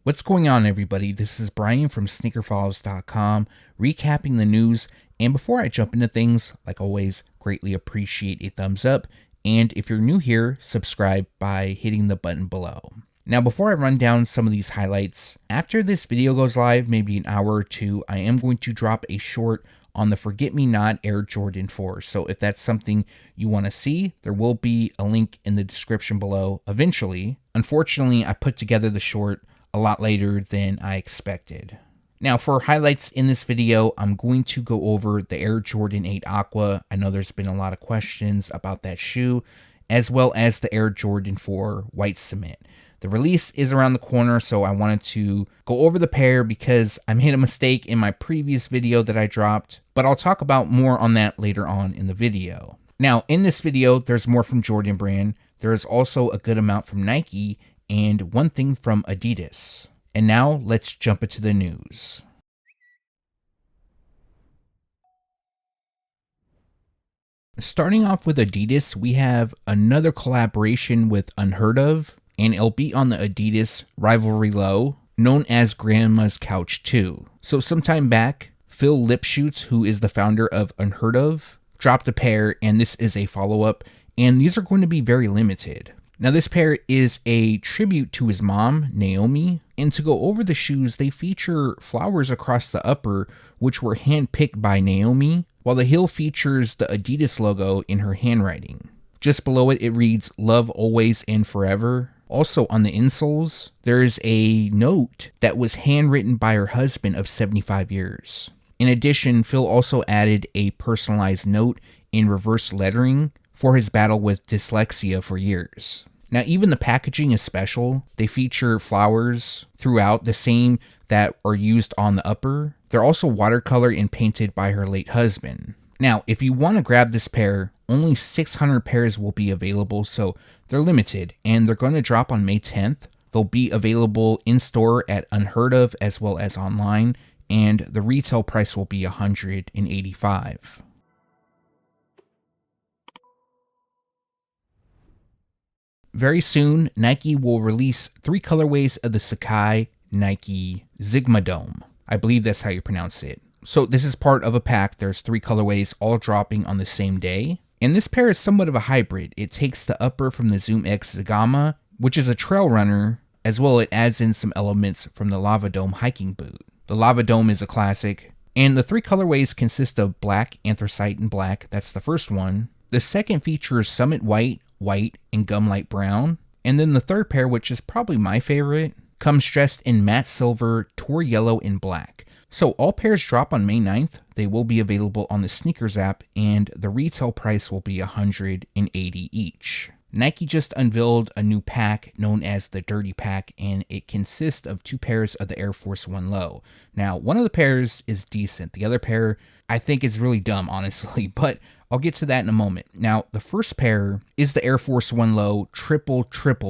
What's going on, everybody? This is Brian from SneakerFiles.com, recapping the news. And before I jump into things, like always, greatly appreciate a thumbs up. And if you're new here, subscribe by hitting the button below. Now, before I run down some of these highlights, after this video goes live, maybe an hour or two, I am going to drop a short on the Forget-Me-Not Air Jordan 4. So if that's something you want to see, there will be a link in the description below eventually. Unfortunately, I put together the short a lot later than I expected. Now, for highlights in this video, I'm going to go over the Air Jordan 8 Aqua. I know there's been a lot of questions about that shoe, as well as the Air Jordan 4 White Cement. The release is around the corner, so I wanted to go over the pair because I made a mistake in my previous video that I dropped, but I'll talk about more on that later on in the video. Now, in this video, there's more from Jordan Brand. There is also a good amount from Nike and one thing from ADIDAS. And now let's jump into the news. Starting off with ADIDAS, we have another collaboration with UnheardOf, and it'll be on the ADIDAS Rivalry Low, known as Grandma's Couch 2. So sometime back, Phil Lipschutz, who is the founder of UnheardOf, dropped a pair, and this is a follow-up, and these are going to be very limited. Now, this pair is a tribute to his mom, Naomi, and to go over the shoes, they feature flowers across the upper, which were handpicked by Naomi, while the heel features the ADIDAS logo in her handwriting. Just below it, it reads, "Love always and forever." Also, on the insoles, there is a note that was handwritten by her husband of 75 years. In addition, Phil also added a personalized note in reverse lettering for his battle with dyslexia for years. Now, even the packaging is special. They feature flowers throughout, the same that are used on the upper. They're also watercolor and painted by her late husband. Now, if you want to grab this pair, only 600 pairs will be available, so they're limited, and they're going to drop on May 10th. They'll be available in store at UnheardOf as well as online, and the retail price will be $185. Very soon, Nike will release 3 colorways of the SACAI Nike Zegamadome. I believe that's how you pronounce it. So this is part of a pack. There's 3 colorways all dropping on the same day. And this pair is somewhat of a hybrid. It takes the upper from the Zoom X Zegama, which is a trail runner, as well it adds in some elements from the Lava Dome hiking boot. The Lava Dome is a classic. And the 3 colorways consist of black, anthracite, and black. That's the first one. The second features Summit White, white, and gum light brown. And then the third pair, which is probably my favorite, comes dressed in matte silver, tour yellow, and black. So all pairs drop on May 9th. They will be available on the Sneakers app, and the retail price will be $180 each. Nike just unveiled a new pack known as the Dirty Pack, and it consists of 2 pairs of the Air Force 1 Low. Now, one of the pairs is decent. The other pair, I think, is really dumb, honestly, but I'll get to that in a moment. Now, the first pair is the Air Force 1 Low Triple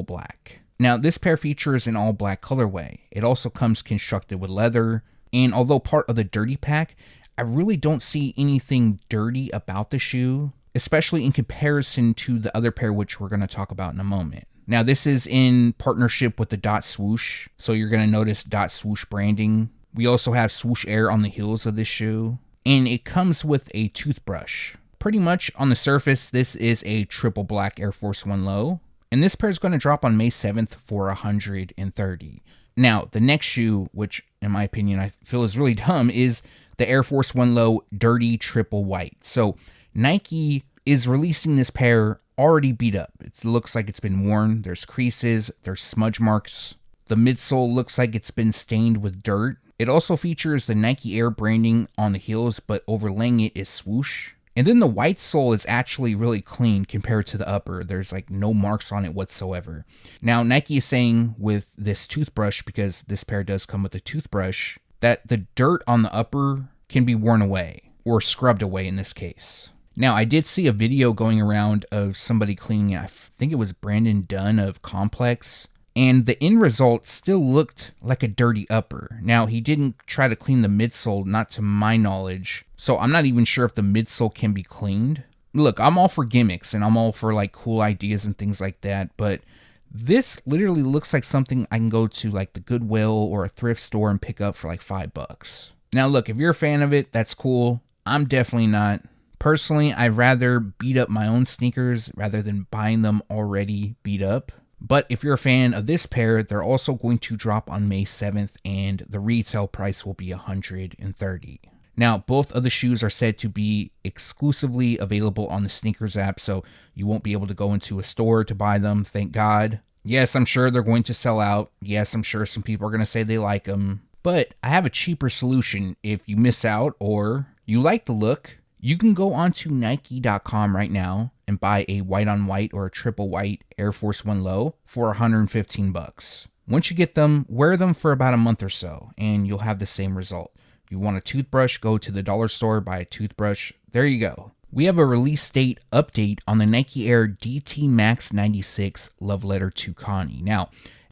Black. Now, this pair features an all-black colorway. It also comes constructed with leather, and although part of the Dirty Pack, I really don't see anything dirty about the shoe, especially in comparison to the other pair, which we're going to talk about in a moment. Now, this is in partnership with the Dot Swoosh, so you're going to notice Dot Swoosh branding. We also have Swoosh Air on the heels of this shoe, and it comes with a toothbrush. Pretty much on the surface, this is a triple black Air Force 1 Low, and this pair is going to drop on May 7th for $130. Now, the next shoe, which in my opinion I feel is really dumb, is the Air Force 1 Low Dirty Triple White. So Nike is releasing this pair already beat up. It looks like it's been worn. There's creases, there's smudge marks. The midsole looks like it's been stained with dirt. It also features the Nike Air branding on the heels, but overlaying it is swoosh. And then the white sole is actually really clean compared to the upper. There's like no marks on it whatsoever. Now, Nike is saying with this toothbrush, because this pair does come with a toothbrush, that the dirt on the upper can be worn away, or scrubbed away in this case. Now, I did see a video going around of somebody cleaning it. I think it was Brandon Dunn of Complex. And the end result still looked like a dirty upper. Now, he didn't try to clean the midsole, not to my knowledge. So I'm not even sure if the midsole can be cleaned. Look, I'm all for gimmicks and I'm all for like cool ideas and things like that. But This literally looks like something I can go to like the Goodwill or a thrift store and pick up for like $5. Now look, if you're a fan of it, that's cool. I'm definitely not. Personally, I'd rather beat up my own sneakers rather than buying them already beat up. But if you're a fan of this pair, they're also going to drop on May 7th and the retail price will be $130. Now, both of the shoes are said to be exclusively available on the Sneakers app, so you won't be able to go into a store to buy them, thank God. Yes, I'm sure they're going to sell out. Yes, I'm sure some people are going to say they like them. But I have a cheaper solution if you miss out or you like the look. You can go onto Nike.com right now and buy a white on white or a triple white Air Force One Low for $115. Once you get them, wear them for about a month or so, and you'll have the same result. You want a toothbrush, go to the dollar store, buy a toothbrush. There you go. We have a release date update on the Nike Air DT Max 96 Love Letter to Connie. Now,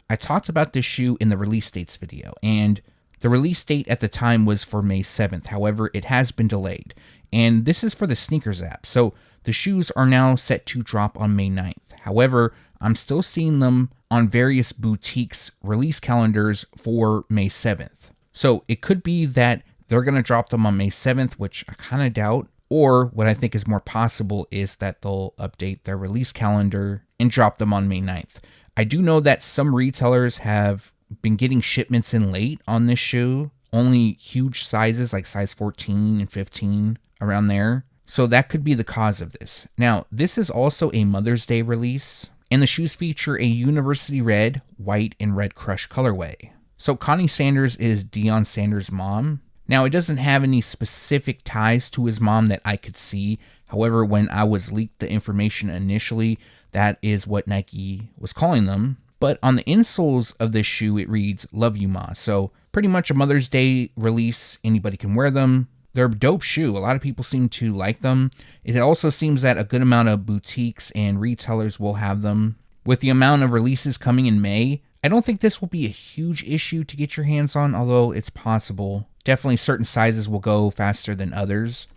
I talked about this shoe in the release dates video, and the release date at the time was for May 7th. However, it has been delayed, and this is for the Sneakers app. So the shoes are now set to drop on May 9th. However, I'm still seeing them on various boutiques' release calendars for May 7th. So it could be that they're going to drop them on May 7th, which I kind of doubt. Or what I think is more possible is that they'll update their release calendar and drop them on May 9th. I do know that some retailers have been getting shipments in late on this shoe. Only huge sizes like size 14 and 15 around there. So that could be the cause of this. Now, this is also a Mother's Day release. And the shoes feature a University Red, White, and Red Crush colorway. So Connie Sanders is Deion Sanders' mom. Now, it doesn't have any specific ties to his mom that I could see. However, when I was leaked the information initially, that is what Nike was calling them. But on the insoles of this shoe, it reads, "Love you, Ma." So pretty much a Mother's Day release. Anybody can wear them. They're a dope shoe. A lot of people seem to like them. It also seems that a good amount of boutiques and retailers will have them. With the amount of releases coming in May, I don't think this will be a huge issue to get your hands on, although it's possible. Definitely certain sizes will go faster than others,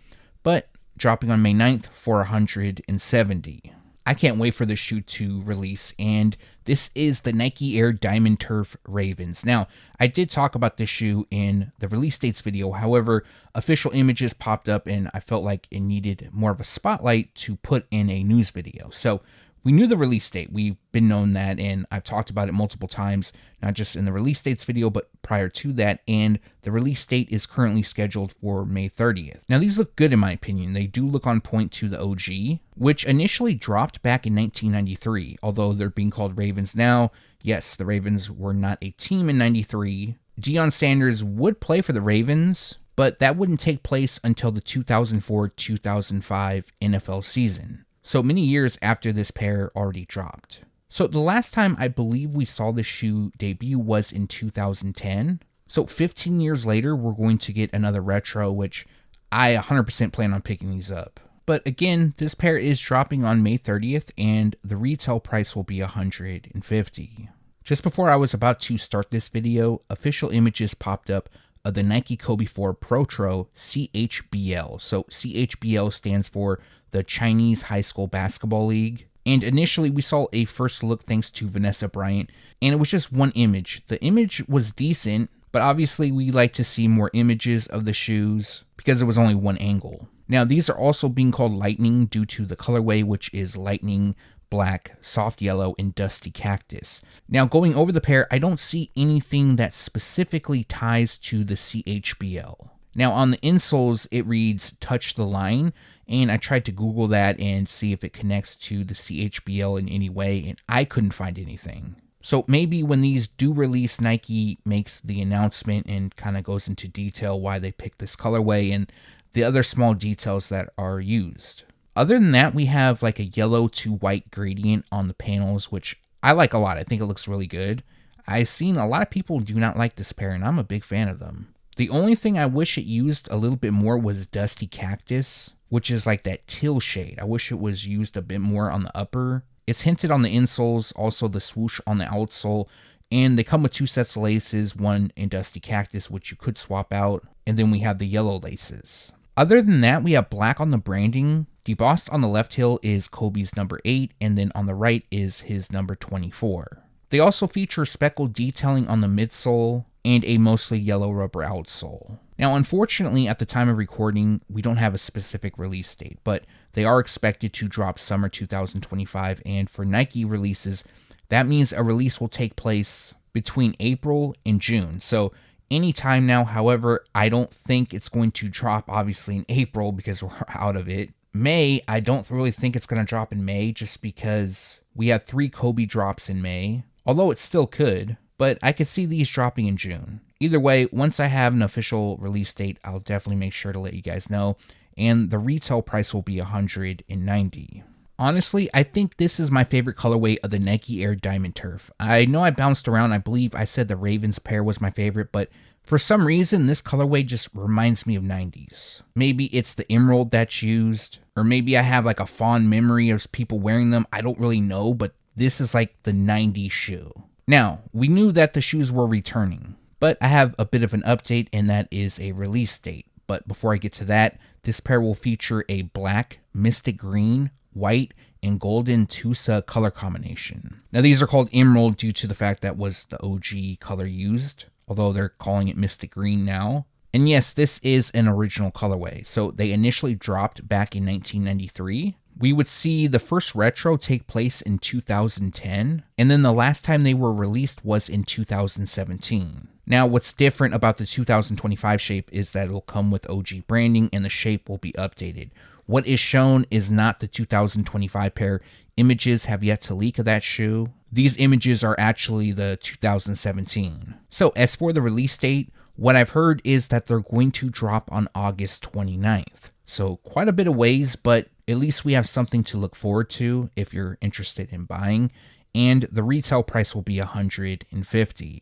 but dropping on May 9th for $170. I can't wait for this shoe to release, and this is the Nike Air Diamond Turf Ravens. Now, I did talk about this shoe in the release dates video. However, official images popped up, and I felt like it needed more of a spotlight to put in a news video. So we knew the release date. We've been known that, and I've talked about it multiple times, not just in the release dates video, but prior to that, and the release date is currently scheduled for May 30th. Now, these look good in my opinion. They do look on point to the OG, which initially dropped back in 1993, although they're being called Ravens now. Yes, the Ravens were not a team in 93. Deion Sanders would play for the Ravens, but that wouldn't take place until the 2004-2005 NFL season. So many years after this pair already dropped. So the last time I believe we saw this shoe debut was in 2010. So 15 years later, we're going to get another retro, which I 100% plan on picking these up. But again, this pair is dropping on May 30th and the retail price will be $150. Just before I was about to start this video, official images popped up of the Nike Kobe 4 Protro CHBL. So CHBL stands for the Chinese High School Basketball League. And initially we saw a first look thanks to Vanessa Bryant, and it was just one image. The image was decent, but obviously we like to see more images of the shoes because it was only one angle. Now these are also being called Lightning due to the colorway, which is lightning, black, soft yellow, and dusty cactus. Now going over the pair, I don't see anything that specifically ties to the CHBL. Now on the insoles, it reads "Touch the Line," and I tried to Google that and see if it connects to the CHBL in any way, and I couldn't find anything. So maybe when these do release, Nike makes the announcement and kind of goes into detail why they picked this colorway and the other small details that are used. Other than that, we have like a yellow to white gradient on the panels, which I like a lot. I think it looks really good. I've seen a lot of people do not like this pair, and I'm a big fan of them. The only thing I wish it used a little bit more was Dusty Cactus, which is like that teal shade. I wish it was used a bit more on the upper. It's hinted on the insoles, also the swoosh on the outsole, and they come with two sets of laces, one in Dusty Cactus, which you could swap out, and then we have the yellow laces. Other than that, we have black on the branding Debossed on the left heel is Kobe's number 8, and then on the right is his number 24. They also feature speckled detailing on the midsole and a mostly yellow rubber outsole. Now, unfortunately, at the time of recording, we don't have a specific release date, but they are expected to drop summer 2025, and for Nike releases, that means a release will take place between April and June. So anytime now. However, I don't think it's going to drop obviously in April because we're out of it. May, I don't really think it's going to drop in May just because we had 3 Kobe drops in May, although it still could, but I could see these dropping in June. Either way, once I have an official release date, I'll definitely make sure to let you guys know, and the retail price will be $190. Honestly, I think this is my favorite colorway of the Nike Air Diamond Turf. I know I bounced around. I believe I said the Ravens pair was my favorite, but for some reason, this colorway just reminds me of 90s. Maybe it's the emerald that's used, or maybe I have like a fond memory of people wearing them. I don't really know, but this is like the 90s shoe. Now, we knew that the shoes were returning, but I have a bit of an update, and that is a release date. But before I get to that, this pair will feature a black, mystic green, white, and golden Tusa color combination. Now, these are called emerald due to the fact that was the OG color used, although they're calling it mystic green now. And yes, this is an original colorway. So they initially dropped back in 1993. We would see the first retro take place in 2010, and then the last time they were released was in 2017. Now, what's different about the 2025 shape is that it'll come with OG branding and the shape will be updated. What is shown is not the 2025 pair. Images have yet to leak of that shoe. These images are actually the 2017. So as for the release date, what I've heard is that they're going to drop on August 29th. So quite a bit of ways, but at least we have something to look forward to if you're interested in buying. And the retail price will be $150.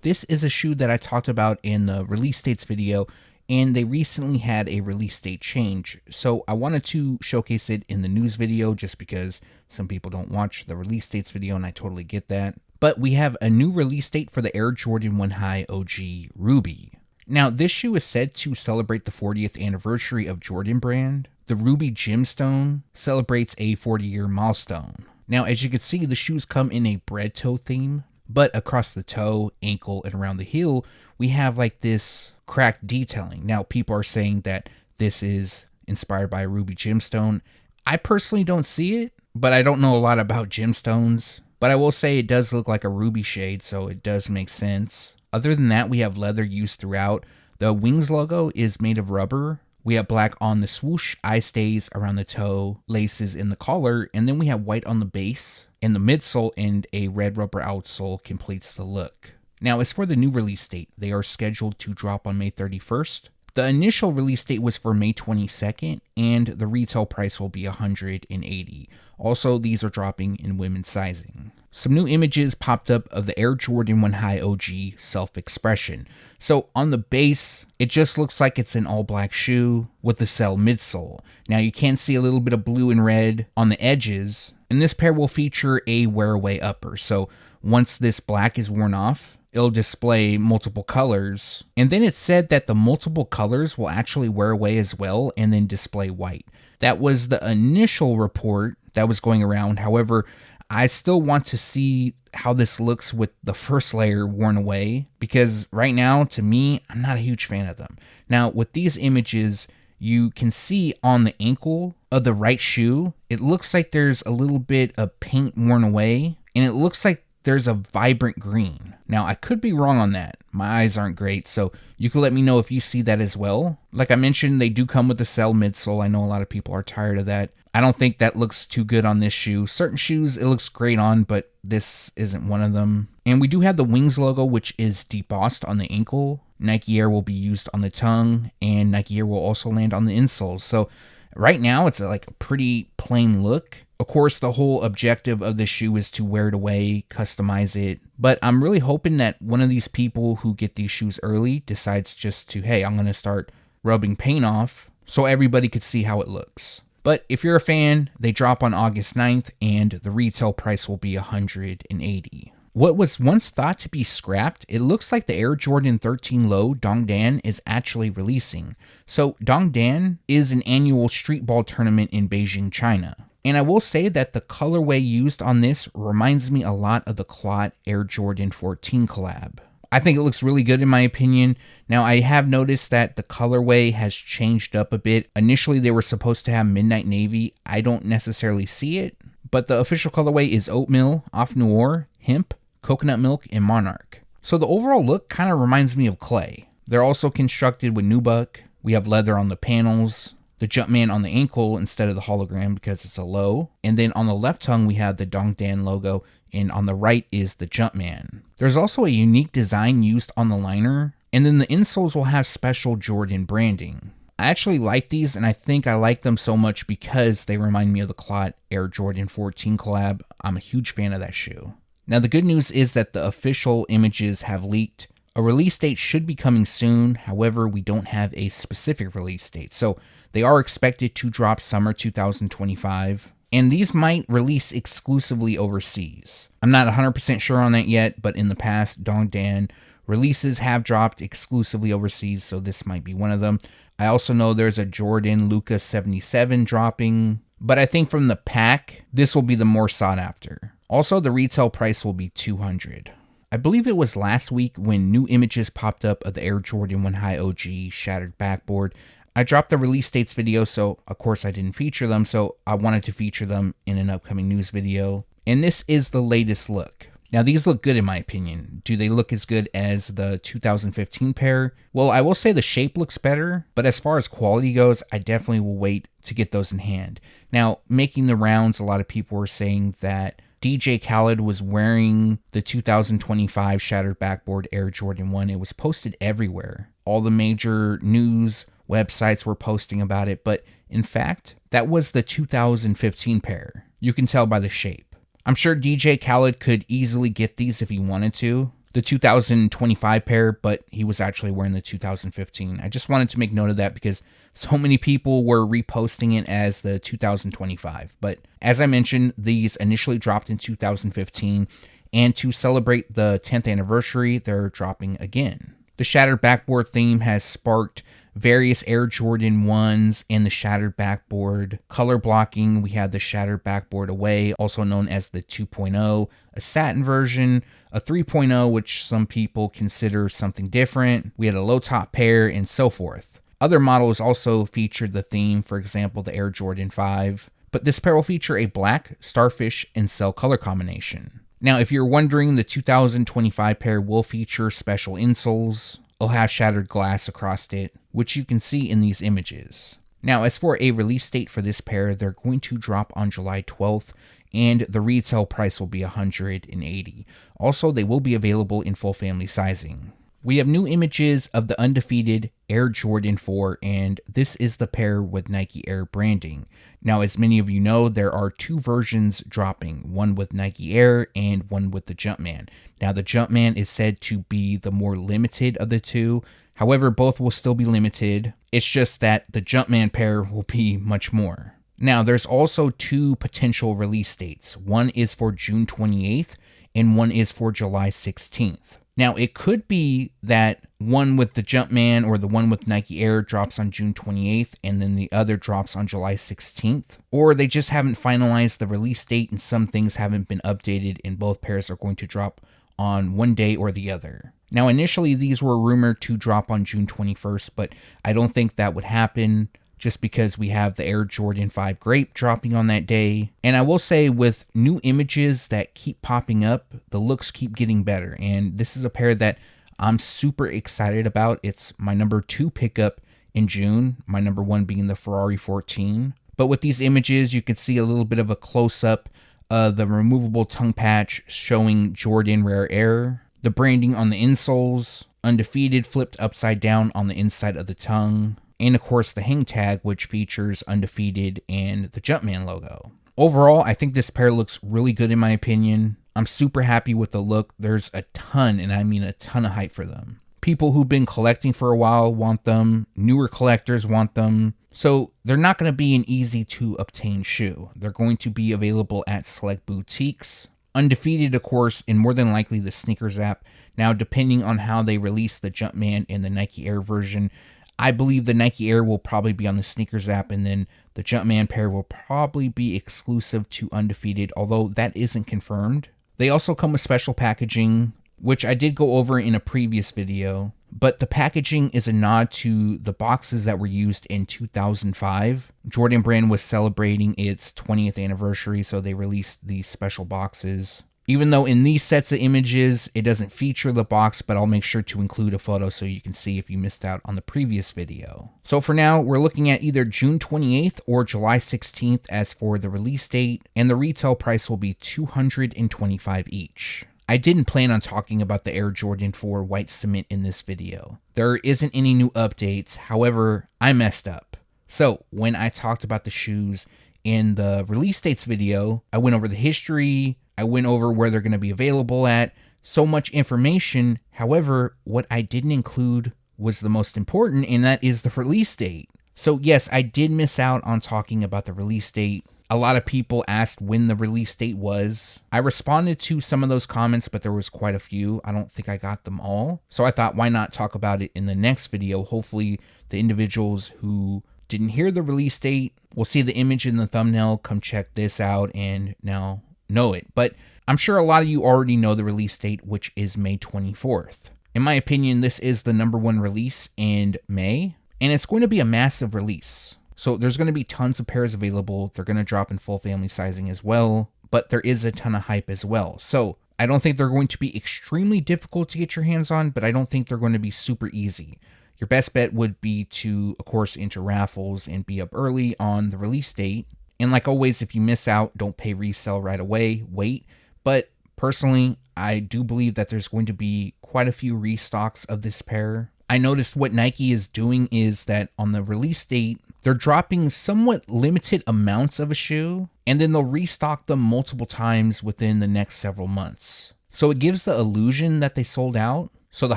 This is a shoe that I talked about in the release dates video, and they recently had a release date change. So I wanted to showcase it in the news video just because some people don't watch the release dates video, and I totally get that. But we have a new release date for the Air Jordan 1 High OG Ruby. Now, this shoe is said to celebrate the 40th anniversary of Jordan Brand. The Ruby Gemstone celebrates a 40-year milestone. Now, as you can see, the shoes come in a bread toe theme, but across the toe, ankle, and around the heel, we have like this cracked detailing. Now, people are saying that this is inspired by a Ruby Gemstone. I personally don't see it, but I don't know a lot about gemstones. But I will say it does look like a ruby shade, so it does make sense. Other than that, we have leather used throughout. The wings logo is made of rubber. We have black on the swoosh, eye stays around the toe, laces in the collar, and then we have white on the base and the midsole, and a red rubber outsole completes the look. Now, as for the new release date, they are scheduled to drop on May 31st. The initial release date was for May 22nd, and the retail price will be $180. Also, these are dropping in women's sizing. Some new images popped up of the Air Jordan 1 High OG self-expression. So on the base, it just looks like it's an all-black shoe with the cell midsole. Now you can see a little bit of blue and red on the edges, and this pair will feature a wear-away upper. So once this black is worn off, it'll display multiple colors. And then it said that the multiple colors will actually wear away as well and then display white. That was the initial report that was going around. However, I still want to see how this looks with the first layer worn away, because right now, to me, I'm not a huge fan of them. Now, with these images, you can see on the ankle of the right shoe, it looks like there's a little bit of paint worn away, and it looks like there's a vibrant green. Now, I could be wrong on that. My eyes aren't great, so you can let me know if you see that as well. Like I mentioned, they do come with a cell midsole. I know a lot of people are tired of that. I don't think that looks too good on this shoe. Certain shoes, it looks great on, but this isn't one of them. And we do have the Wings logo, which is debossed on the ankle. Nike Air will be used on the tongue, and Nike Air will also land on the insoles. So right now, it's like a pretty plain look. Of course, the whole objective of this shoe is to wear it away, customize it. But I'm really hoping that one of these people who get these shoes early decides just to, hey, I'm going to start rubbing paint off so everybody could see how it looks. But if you're a fan, they drop on August 9th, and the retail price will be $180. What was once thought to be scrapped, it looks like the Air Jordan 13 Low Dongdan is actually releasing. So Dongdan is an annual street ball tournament in Beijing, China. And I will say that the colorway used on this reminds me a lot of the Clot Air Jordan 14 collab. I think it looks really good in my opinion. Now, I have noticed that the colorway has changed up a bit. Initially, they were supposed to have Midnight Navy. I don't necessarily see it, but the official colorway is Oatmeal, Off Noir, Hemp, Coconut Milk, and Monarch. So the overall look kind of reminds me of clay. They're also constructed with nubuck. We have leather on the panels, the Jumpman on the ankle instead of the hologram because it's a low. And then on the left tongue, we have the Dongdan logo, and on the right is the Jumpman. There's also a unique design used on the liner, and then the insoles will have special Jordan branding. I actually like these, and I think I like them so much because they remind me of the Clot Air Jordan 14 collab. I'm a huge fan of that shoe. Now, the good news is that the official images have leaked. A release date should be coming soon. However, we don't have a specific release date. So they are expected to drop summer 2025. And these might release exclusively overseas. I'm not 100% sure on that yet, but in the past, Dongdan releases have dropped exclusively overseas, so this might be one of them. I also know there's a Jordan Luca 77 dropping, but I think from the pack, this will be the more sought after. Also, the retail price will be $200. I believe it was last week when new images popped up of the Air Jordan 1 High OG Shattered Backboard. I dropped the release dates video, so of course I didn't feature them, so I wanted to feature them in an upcoming news video. And this is the latest look. Now, these look good in my opinion. Do they look as good as the 2015 pair? Well, I will say the shape looks better, but as far as quality goes, I definitely will wait to get those in hand. Now, making the rounds, a lot of people were saying that DJ Khaled was wearing the 2025 Shattered Backboard Air Jordan 1. It was posted everywhere. All the major news websites were posting about it, but in fact, that was the 2015 pair. You can tell by the shape. I'm sure DJ Khaled could easily get these if he wanted to, the 2025 pair, but he was actually wearing the 2015. I just wanted to make note of that because so many people were reposting it as the 2025. But as I mentioned, these initially dropped in 2015, and to celebrate the 10th anniversary, they're dropping again. The Shattered Backboard theme has sparked various Air Jordan 1s and the Shattered Backboard color blocking. We have the Shattered Backboard Away, also known as the 2.0, a satin version, a 3.0, which some people consider something different. We had a low top pair and so forth. Other models also featured the theme, for example, the Air Jordan 5, but this pair will feature a black, starfish, and cell color combination. Now, if you're wondering, the 2025 pair will feature special insoles. It'll have shattered glass across it, which you can see in these images. Now, as for a release date for this pair, they're going to drop on July 12th, and the retail price will be $180. Also, they will be available in full family sizing. We have new images of the Undefeated Air Jordan 4, and this is the pair with Nike Air branding. Now, as many of you know, there are two versions dropping, one with Nike Air and one with the Jumpman. Now, the Jumpman is said to be the more limited of the two. However, both will still be limited. It's just that the Jumpman pair will be much more. Now, there's also two potential release dates. One is for June 28th, and one is for July 16th. Now, it could be that one with the Jumpman or the one with Nike Air drops on June 28th and then the other drops on July 16th. Or they just haven't finalized the release date and some things haven't been updated and both pairs are going to drop on one day or the other. Now, initially these were rumored to drop on June 21st, but I don't think that would happen, just because we have the Air Jordan 5 Grape dropping on that day. And I will say, with new images that keep popping up, the looks keep getting better. And this is a pair that I'm super excited about. It's my number 2 pickup in June, my number 1 being the Ferrari 14. But with these images, you can see a little bit of a close-up of the removable tongue patch showing Jordan Rare Air, the branding on the insoles, Undefeated flipped upside down on the inside of the tongue, and of course the hang tag, which features Undefeated and the Jumpman logo. Overall, I think this pair looks really good in my opinion. I'm super happy with the look. There's a ton, and I mean a ton of hype for them. People who've been collecting for a while want them. Newer collectors want them. So they're not going to be an easy to obtain shoe. They're going to be available at select boutiques. Undefeated, of course, and more than likely the Sneakers app. Now, depending on how they release the Jumpman and the Nike Air version, I believe the Nike Air will probably be on the Sneakers app, and then the Jumpman pair will probably be exclusive to Undefeated, although that isn't confirmed. They also come with special packaging, which I did go over in a previous video, but the packaging is a nod to the boxes that were used in 2005. Jordan Brand was celebrating its 20th anniversary, so they released these special boxes. Even though in these sets of images, it doesn't feature the box, but I'll make sure to include a photo so you can see if you missed out on the previous video. So for now, we're looking at either June 28th or July 16th as for the release date, and the retail price will be $225 each. I didn't plan on talking about the Air Jordan 4 white cement in this video. There isn't any new updates, however, I messed up. So when I talked about the shoes in the release dates video, I went over the history, I went over where they're going to be available at, so much information. However, what I didn't include was the most important, and that is the release date. So yes, I did miss out on talking about the release date. A lot of people asked when the release date was. I responded to some of those comments, but there was quite a few. I don't think I got them all. So I thought, why not talk about it in the next video? Hopefully the individuals who didn't hear the release date will see the image in the thumbnail, come check this out, and now know it. But I'm sure a lot of you already know the release date, which is May 24th. In my opinion, this is the #1 release in May, and it's going to be a massive release. So there's going to be tons of pairs available. They're going to drop in full family sizing as well, but there is a ton of hype as well. So I don't think they're going to be extremely difficult to get your hands on, but I don't think they're going to be super easy. Your best bet would be to, of course, enter raffles and be up early on the release date. And like always, if you miss out, don't pay resale right away, wait. But personally, I do believe that there's going to be quite a few restocks of this pair. I noticed what Nike is doing is that on the release date, they're dropping somewhat limited amounts of a shoe, and then they'll restock them multiple times within the next several months. So it gives the illusion that they sold out. So the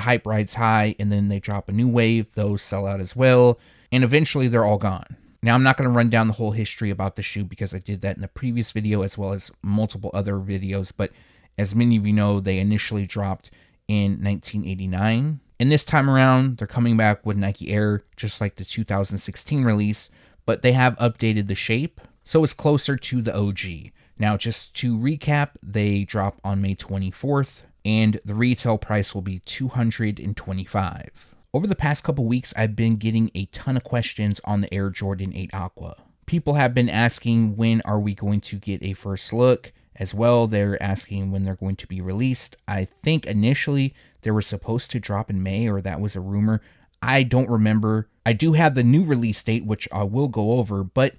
hype rides high, and then they drop a new wave, those sell out as well, and eventually they're all gone. Now, I'm not going to run down the whole history about the shoe because I did that in the previous video as well as multiple other videos, but as many of you know, they initially dropped in 1989. And this time around, they're coming back with Nike Air, just like the 2016 release, but they have updated the shape, so it's closer to the OG. Now, just to recap, they drop on May 24th, and the retail price will be $225. Over the past couple weeks, I've been getting a ton of questions on the Air Jordan 8 Aqua. People have been asking when are we going to get a first look. As well, they're asking when they're going to be released. I think initially they were supposed to drop in May, or that was a rumor. I don't remember. I do have the new release date, which I will go over, but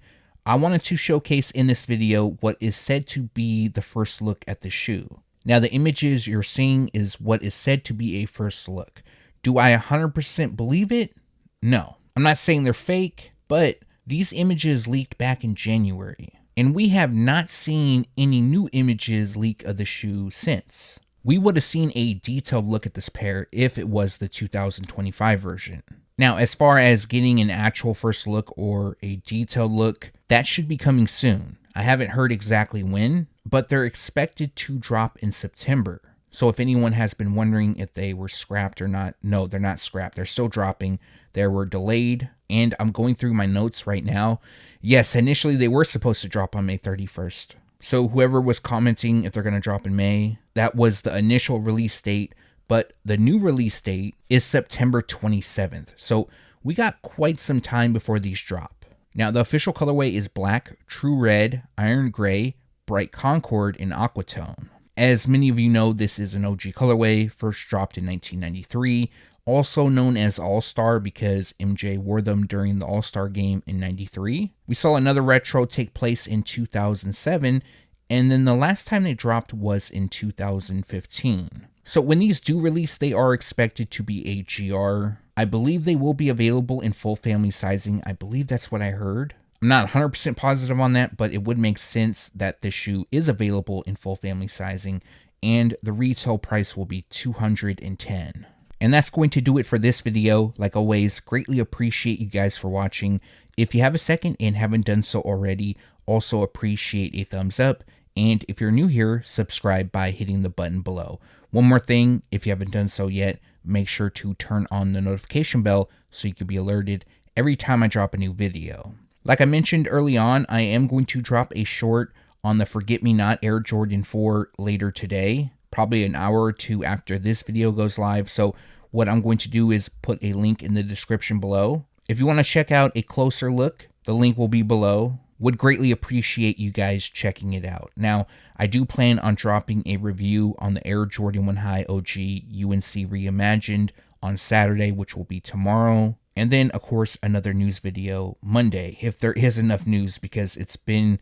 I wanted to showcase in this video what is said to be the first look at the shoe. Now, the images you're seeing is what is said to be a first look. Do I 100% believe it? No. I'm not saying they're fake, but these images leaked back in January, and we have not seen any new images leak of the shoe since. We would have seen a detailed look at this pair if it was the 2025 version. Now, as far as getting an actual first look or a detailed look, that should be coming soon. I haven't heard exactly when, but they're expected to drop in September. So if anyone has been wondering if they were scrapped or not, no, they're not scrapped. They're still dropping. They were delayed, and I'm going through my notes right now. Yes, initially they were supposed to drop on May 31st. So whoever was commenting if they're going to drop in May, that was the initial release date, but the new release date is September 27th. So we got quite some time before these drop. Now, the official colorway is black, true red, iron gray, bright concord, and aqua tone. As many of you know, this is an OG colorway, first dropped in 1993, also known as All-Star because MJ wore them during the All-Star game in 93. We saw another retro take place in 2007, and then the last time they dropped was in 2015. So when these do release, they are expected to be a GR. I believe they will be available in full family sizing. I believe that's what I heard. I'm not 100% positive on that, but it would make sense that this shoe is available in full family sizing, and the retail price will be $210. And that's going to do it for this video. Like always, greatly appreciate you guys for watching. If you have a second and haven't done so already, also appreciate a thumbs up. And if you're new here, subscribe by hitting the button below. One more thing, if you haven't done so yet, make sure to turn on the notification bell so you can be alerted every time I drop a new video. Like I mentioned early on, I am going to drop a short on the Forget Me Not Air Jordan 4 later today, probably an hour or two after this video goes live. So what I'm going to do is put a link in the description below. If you want to check out a closer look, the link will be below. Would greatly appreciate you guys checking it out. Now, I do plan on dropping a review on the Air Jordan 1 High OG UNC Reimagined on Saturday, which will be tomorrow. And then, of course, another news video Monday, if there is enough news, because it's been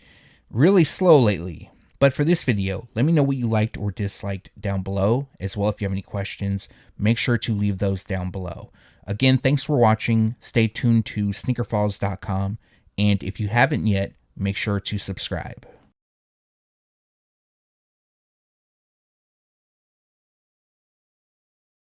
really slow lately. But for this video, let me know what you liked or disliked down below. As well, if you have any questions, make sure to leave those down below. Again, thanks for watching. Stay tuned to SneakerFiles.com. And if you haven't yet, make sure to subscribe.